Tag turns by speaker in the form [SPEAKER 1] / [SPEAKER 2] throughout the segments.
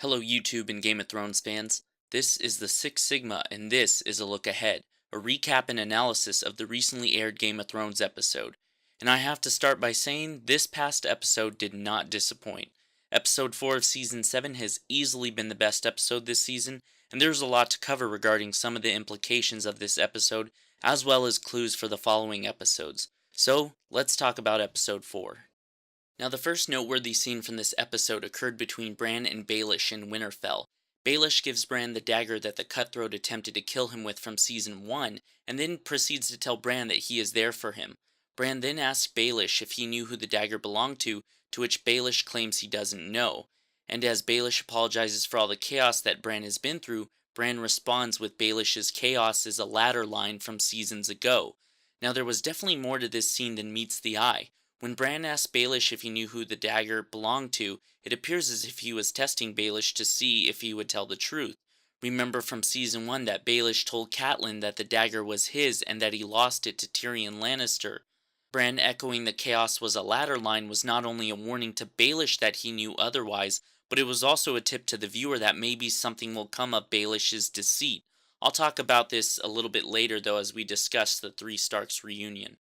[SPEAKER 1] Hello, YouTube and Game of Thrones fans. This is the Six Sigma, and this is a look ahead, a recap and analysis of the recently aired Game of Thrones episode. And I have to start by saying this past episode did not disappoint. Episode 4 of Season 7 has easily been the best episode this season, and there's a lot to cover regarding some of the implications of this episode, as well as clues for the following episodes. So, let's talk about Episode 4. Now, the first noteworthy scene from this episode occurred between Bran and Baelish in Winterfell. Baelish gives Bran the dagger that the cutthroat attempted to kill him with from Season 1, and then proceeds to tell Bran that he is there for him. Bran then asks Baelish if he knew who the dagger belonged to which Baelish claims he doesn't know. And as Baelish apologizes for all the chaos that Bran has been through, Bran responds with Baelish's "chaos is a ladder" line from seasons ago. Now, there was definitely more to this scene than meets the eye. When Bran asked Baelish if he knew who the dagger belonged to, it appears as if he was testing Baelish to see if he would tell the truth. Remember from Season 1 that Baelish told Catelyn that the dagger was his and that he lost it to Tyrion Lannister. Bran echoing the "chaos was a ladder" line was not only a warning to Baelish that he knew otherwise, but it was also a tip to the viewer that maybe something will come of Baelish's deceit. I'll talk about this a little bit later though as we discuss the Three Starks reunion.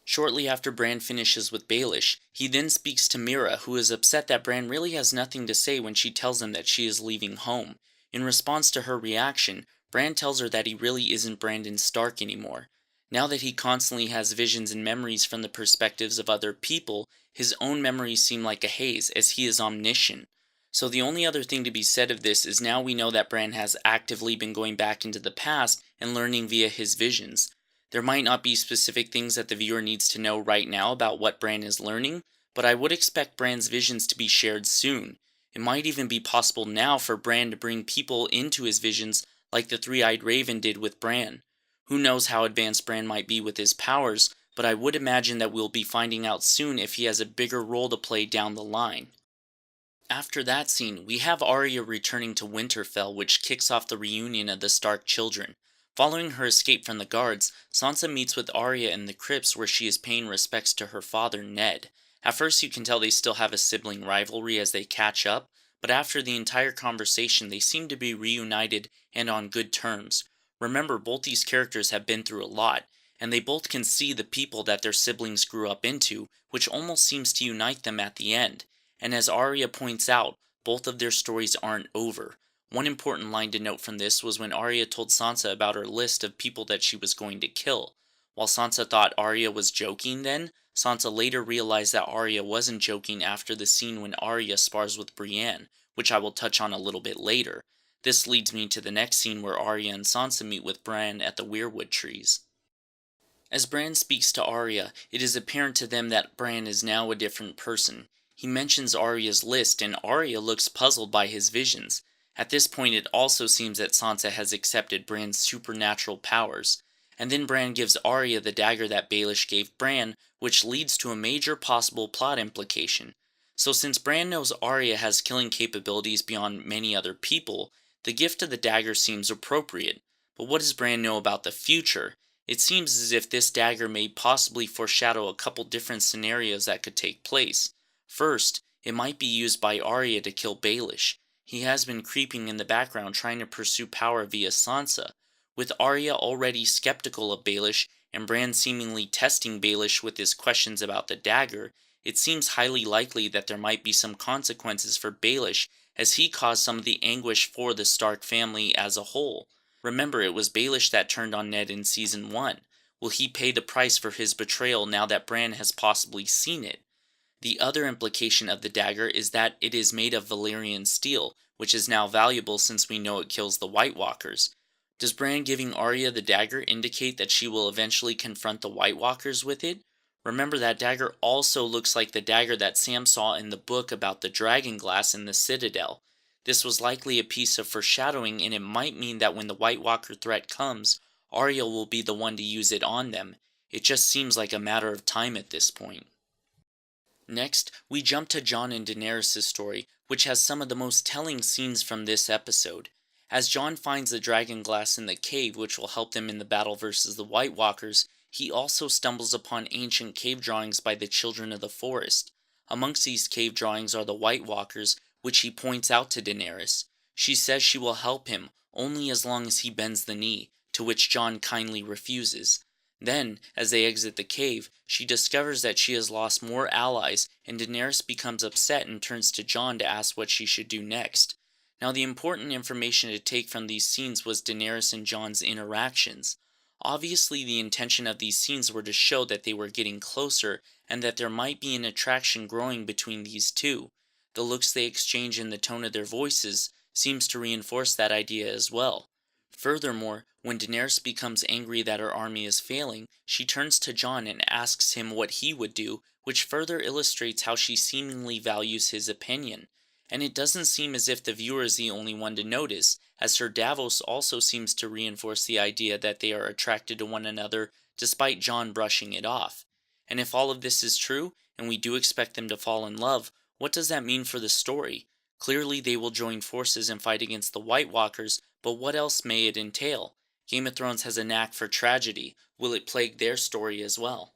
[SPEAKER 1] Shortly after Bran finishes with Baelish, he then speaks to Mira, who is upset that Bran really has nothing to say when she tells him that she is leaving home. In response to her reaction, Bran tells her that he really isn't Brandon Stark anymore. Now that he constantly has visions and memories from the perspectives of other people, his own memories seem like a haze, as he is omniscient. So the only other thing to be said of this is now we know that Bran has actively been going back into the past and learning via his visions. There might not be specific things that the viewer needs to know right now about what Bran is learning, but I would expect Bran's visions to be shared soon. It might even be possible now for Bran to bring people into his visions like the Three-Eyed Raven did with Bran. Who knows how advanced Bran might be with his powers, but I would imagine that we'll be finding out soon if he has a bigger role to play down the line. After that scene, we have Arya returning to Winterfell, which kicks off the reunion of the Stark children. Following her escape from the guards, Sansa meets with Arya in the crypts where she is paying respects to her father Ned. At first you can tell they still have a sibling rivalry as they catch up, but after the entire conversation they seem to be reunited and on good terms. Remember, both these characters have been through a lot, and they both can see the people that their siblings grew up into, which almost seems to unite them at the end. And as Arya points out, both of their stories aren't over. One important line to note from this was when Arya told Sansa about her list of people that she was going to kill. While Sansa thought Arya was joking then, Sansa later realized that Arya wasn't joking after the scene when Arya spars with Brienne, which I will touch on a little bit later. This leads me to the next scene where Arya and Sansa meet with Bran at the Weirwood trees. As Bran speaks to Arya, it is apparent to them that Bran is now a different person. He mentions Arya's list and Arya looks puzzled by his visions. At this point it also seems that Sansa has accepted Bran's supernatural powers. And then Bran gives Arya the dagger that Baelish gave Bran, which leads to a major possible plot implication. So since Bran knows Arya has killing capabilities beyond many other people, the gift of the dagger seems appropriate. But what does Bran know about the future? It seems as if this dagger may possibly foreshadow a couple different scenarios that could take place. First, it might be used by Arya to kill Baelish. He has been creeping in the background trying to pursue power via Sansa. With Arya already skeptical of Baelish and Bran seemingly testing Baelish with his questions about the dagger, it seems highly likely that there might be some consequences for Baelish as he caused some of the anguish for the Stark family as a whole. Remember, it was Baelish that turned on Ned in Season 1. Will he pay the price for his betrayal now that Bran has possibly seen it? The other implication of the dagger is that it is made of Valyrian steel, which is now valuable since we know it kills the White Walkers. Does Bran giving Arya the dagger indicate that she will eventually confront the White Walkers with it? Remember, that dagger also looks like the dagger that Sam saw in the book about the dragon glass in the Citadel. This was likely a piece of foreshadowing, and it might mean that when the White Walker threat comes, Arya will be the one to use it on them. It just seems like a matter of time at this point. Next, we jump to Jon and Daenerys' story, which has some of the most telling scenes from this episode. As Jon finds the dragon glass in the cave which will help them in the battle versus the White Walkers, he also stumbles upon ancient cave drawings by the Children of the Forest. Amongst these cave drawings are the White Walkers, which he points out to Daenerys. She says she will help him only as long as he bends the knee, to which Jon kindly refuses. Then, as they exit the cave, she discovers that she has lost more allies, and Daenerys becomes upset and turns to Jon to ask what she should do next. Now, the important information to take from these scenes was Daenerys and Jon's interactions. Obviously, the intention of these scenes were to show that they were getting closer and that there might be an attraction growing between these two. The looks they exchange and the tone of their voices seems to reinforce that idea as well. Furthermore, when Daenerys becomes angry that her army is failing, she turns to Jon and asks him what he would do, which further illustrates how she seemingly values his opinion. And it doesn't seem as if the viewer is the only one to notice, as Sir Davos also seems to reinforce the idea that they are attracted to one another despite Jon brushing it off. And if all of this is true, and we do expect them to fall in love, what does that mean for the story? Clearly they will join forces and fight against the White Walkers, but what else may it entail? Game of Thrones has a knack for tragedy. Will it plague their story as well?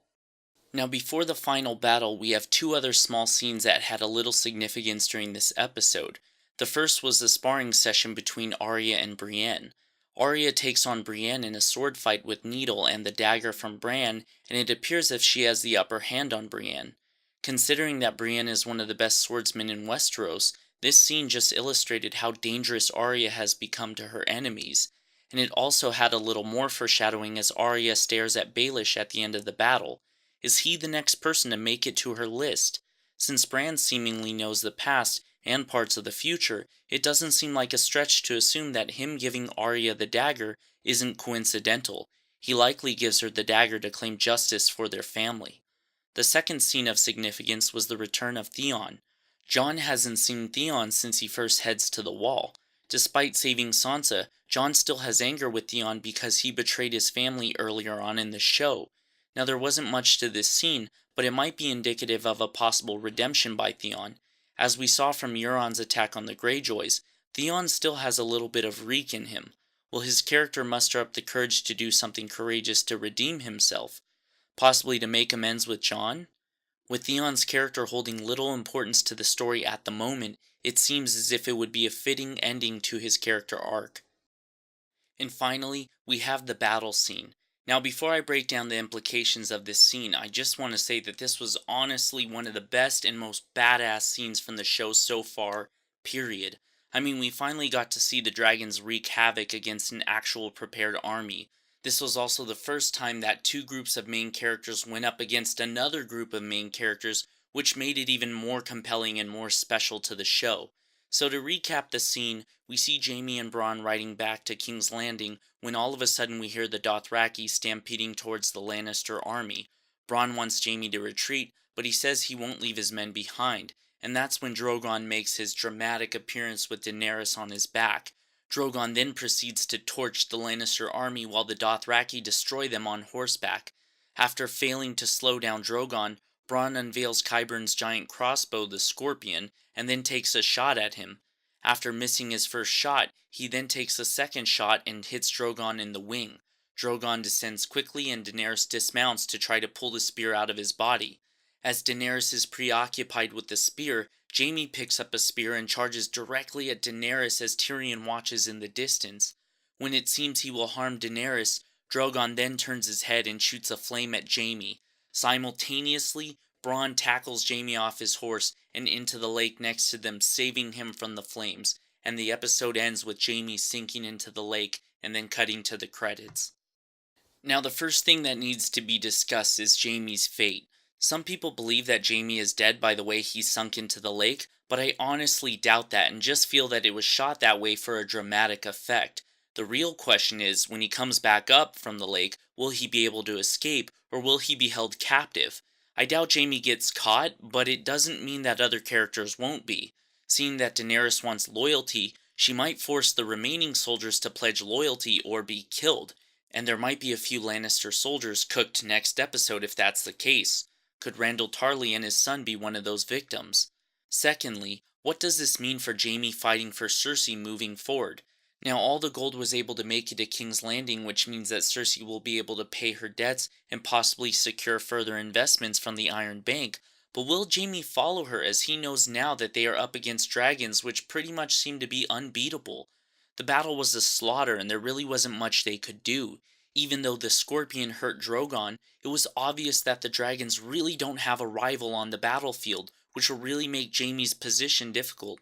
[SPEAKER 1] Now, before the final battle, we have two other small scenes that had a little significance during this episode. The first was the sparring session between Arya and Brienne. Arya takes on Brienne in a sword fight with Needle and the dagger from Bran, and it appears as if she has the upper hand on Brienne. Considering that Brienne is one of the best swordsmen in Westeros, this scene just illustrated how dangerous Arya has become to her enemies, and it also had a little more foreshadowing as Arya stares at Baelish at the end of the battle. Is he the next person to make it to her list? Since Bran seemingly knows the past and parts of the future, it doesn't seem like a stretch to assume that him giving Arya the dagger isn't coincidental. He likely gives her the dagger to claim justice for their family. The second scene of significance was the return of Theon. Jon hasn't seen Theon since he first heads to the Wall. Despite saving Sansa, Jon still has anger with Theon because he betrayed his family earlier on in the show. Now, there wasn't much to this scene, but it might be indicative of a possible redemption by Theon. As we saw from Euron's attack on the Greyjoys, Theon still has a little bit of reek in him. Will his character muster up the courage to do something courageous to redeem himself? Possibly to make amends with Jon? With Theon's character holding little importance to the story at the moment, it seems as if it would be a fitting ending to his character arc. And finally, we have the battle scene. Now, before I break down the implications of this scene, I just want to say that this was honestly one of the best and most badass scenes from the show so far, period. I mean, we finally got to see the dragons wreak havoc against an actual prepared army. This was also the first time that two groups of main characters went up against another group of main characters, which made it even more compelling and more special to the show. So to recap the scene, we see Jaime and Bronn riding back to King's Landing when all of a sudden we hear the Dothraki stampeding towards the Lannister army. Bronn wants Jaime to retreat, but he says he won't leave his men behind, and that's when Drogon makes his dramatic appearance with Daenerys on his back. Drogon then proceeds to torch the Lannister army while the Dothraki destroy them on horseback. After failing to slow down Drogon, Bronn unveils Qyburn's giant crossbow, the Scorpion, and then takes a shot at him. After missing his first shot, he then takes a second shot and hits Drogon in the wing. Drogon descends quickly and Daenerys dismounts to try to pull the spear out of his body. As Daenerys is preoccupied with the spear, Jaime picks up a spear and charges directly at Daenerys as Tyrion watches in the distance. When it seems he will harm Daenerys, Drogon then turns his head and shoots a flame at Jaime. Simultaneously, Bronn tackles Jaime off his horse and into the lake next to them, saving him from the flames, and the episode ends with Jaime sinking into the lake and then cutting to the credits. Now, the first thing that needs to be discussed is Jaime's fate. Some people believe that Jaime is dead by the way he sunk into the lake, but I honestly doubt that and just feel that it was shot that way for a dramatic effect. The real question is, when he comes back up from the lake, will he be able to escape, or will he be held captive? I doubt Jaime gets caught, but it doesn't mean that other characters won't be. Seeing that Daenerys wants loyalty, she might force the remaining soldiers to pledge loyalty or be killed, and there might be a few Lannister soldiers cooked next episode if that's the case. Could Randyll Tarly and his son be one of those victims? Secondly, what does this mean for Jaime fighting for Cersei moving forward? Now, all the gold was able to make it to King's Landing, which means that Cersei will be able to pay her debts and possibly secure further investments from the Iron Bank, But will Jaime follow her as he knows now that they are up against dragons which pretty much seem to be unbeatable? The battle was a slaughter and there really wasn't much they could do. Even though the scorpion hurt Drogon, it was obvious that the dragons really don't have a rival on the battlefield, which will really make Jaime's position difficult.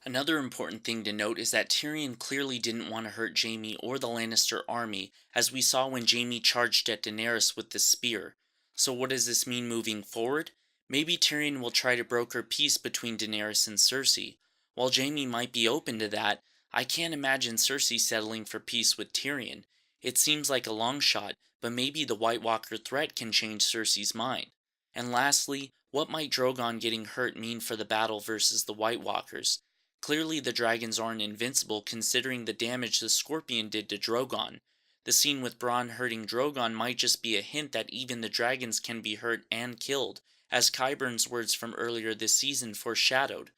[SPEAKER 1] Another important thing to note is that Tyrion clearly didn't want to hurt Jaime or the Lannister army, as we saw when Jaime charged at Daenerys with the spear. So what does this mean moving forward? Maybe Tyrion will try to broker peace between Daenerys and Cersei. While Jaime might be open to that, I can't imagine Cersei settling for peace with Tyrion. It seems like a long shot, but maybe the White Walker threat can change Cersei's mind. And lastly, what might Drogon getting hurt mean for the battle versus the White Walkers? Clearly the dragons aren't invincible considering the damage the scorpion did to Drogon. The scene with Bronn hurting Drogon might just be a hint that even the dragons can be hurt and killed, as Qyburn's words from earlier this season foreshadowed.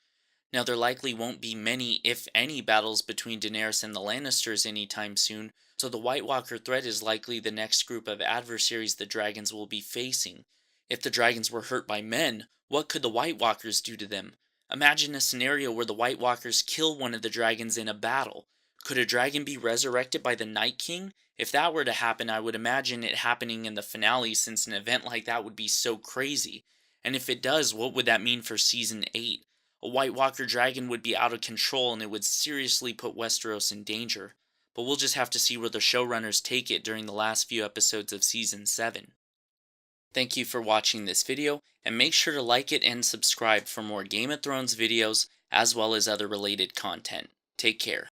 [SPEAKER 1] Now there likely won't be many, if any, battles between Daenerys and the Lannisters anytime soon, so the White Walker threat is likely the next group of adversaries the dragons will be facing. If the dragons were hurt by men, what could the White Walkers do to them? Imagine a scenario where the White Walkers kill one of the dragons in a battle. Could a dragon be resurrected by the Night King? If that were to happen, I would imagine it happening in the finale since an event like that would be so crazy. And if it does, what would that mean for Season 8? A White Walker dragon would be out of control and it would seriously put Westeros in danger. But we'll just have to see where the showrunners take it during the last few episodes of Season 7. Thank you for watching this video, and make sure to like it and subscribe for more Game of Thrones videos, as well as other related content. Take care.